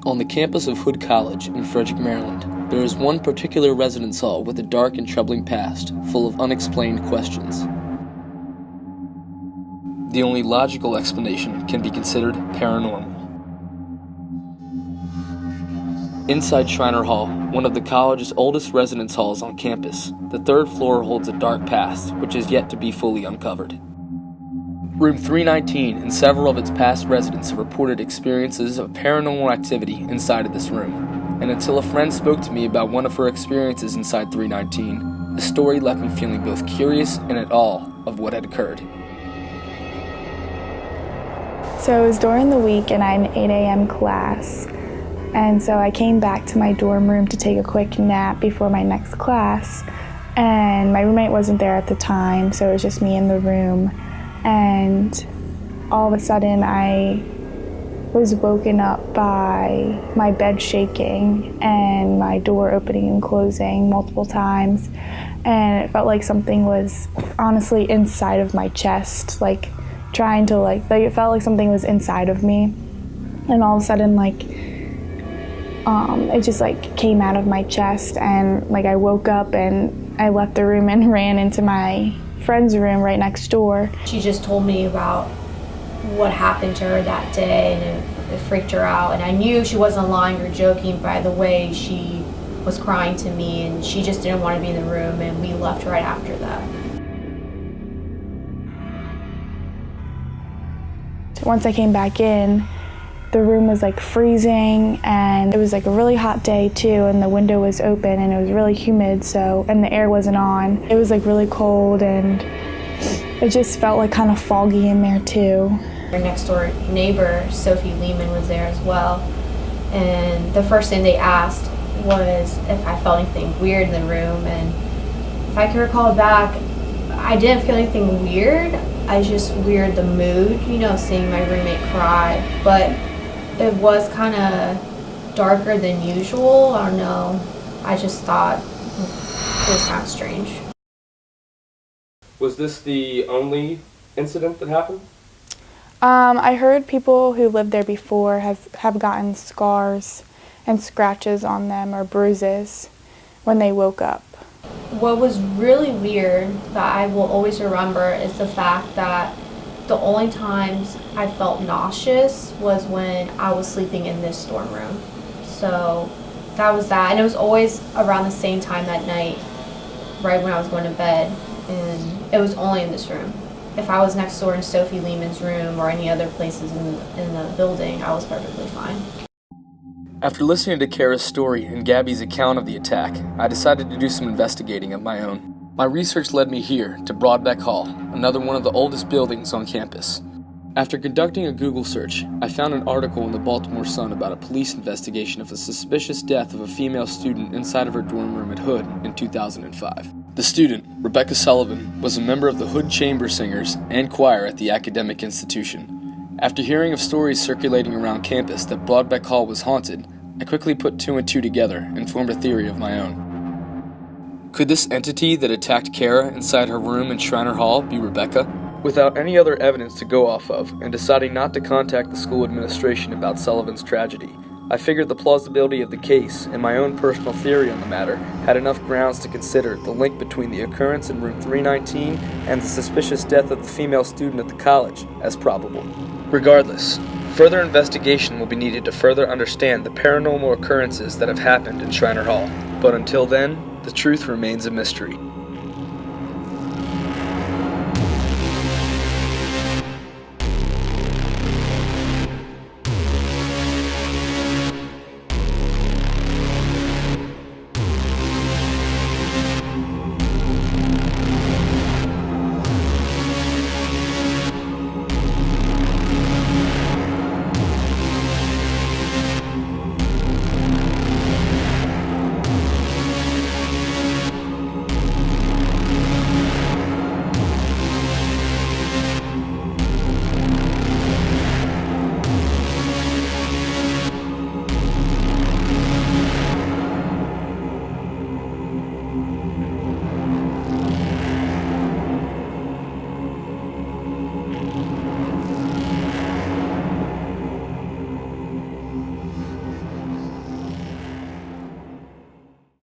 On the campus of Hood College in Frederick, Maryland, there is one particular residence hall with a dark and troubling past, full of unexplained questions. The only logical explanation can be considered paranormal. Inside Shriner Hall, one of the college's oldest residence halls on campus, the third floor holds a dark past which is yet to be fully uncovered. Room 319 and several of its past residents have reported experiences of paranormal activity inside of this room, and until a friend spoke to me about one of her experiences inside 319, the story left me feeling both curious and at awe of what had occurred. So it was during the week and I had an 8 a.m. class, and so I came back to my dorm room to take a quick nap before my next class, and my roommate wasn't there at the time, so it was just me in the room. And all of a sudden I was woken up by my bed shaking and my door opening and closing multiple times, and it felt like something was honestly inside of my chest, like trying to it felt like something was inside of me, and all of a sudden it just came out of my chest, and I woke up and I left the room and ran into my friend's room right next door. She just told me about what happened to her that day, and it freaked her out, and I knew she wasn't lying or joking by the way she was crying to me, and she just didn't want to be in the room, and we left right after that. Once I came back in, the room was freezing, and it was a really hot day too, and the window was open and it was really humid, and the air wasn't on. It was really cold, and it just felt kind of foggy in there too. Our next door neighbor, Sophie Lehman, was there as well, and the first thing they asked was if I felt anything weird in the room, and if I can recall back, I didn't feel anything weird. I just weird the mood, seeing my roommate cry, but it was kind of darker than usual. I don't know. I just thought it was kind of strange. Was this the only incident that happened? I heard people who lived there before have gotten scars and scratches on them or bruises when they woke up. What was really weird that I will always remember is the fact that the only times I felt nauseous was when I was sleeping in this dorm room. So that was that, and it was always around the same time that night, right when I was going to bed, and it was only in this room. If I was next door in Sophie Lehman's room or any other places in the building, I was perfectly fine. After listening to Kara's story and Gabby's account of the attack, I decided to do some investigating of my own. My research led me here to Broadbeck Hall, another one of the oldest buildings on campus. After conducting a Google search, I found an article in the Baltimore Sun about a police investigation of a suspicious death of a female student inside of her dorm room at Hood in 2005. The student, Rebecca Sullivan, was a member of the Hood Chamber Singers and choir at the academic institution. After hearing of stories circulating around campus that Broadbeck Hall was haunted, I quickly put two and two together and formed a theory of my own. Could this entity that attacked Kara inside her room in Shriner Hall be Rebecca? Without any other evidence to go off of, and deciding not to contact the school administration about Sullivan's tragedy, I figured the plausibility of the case and my own personal theory on the matter had enough grounds to consider the link between the occurrence in room 319 and the suspicious death of the female student at the college as probable. Regardless, further investigation will be needed to further understand the paranormal occurrences that have happened in Shriner Hall, but until then, the truth remains a mystery.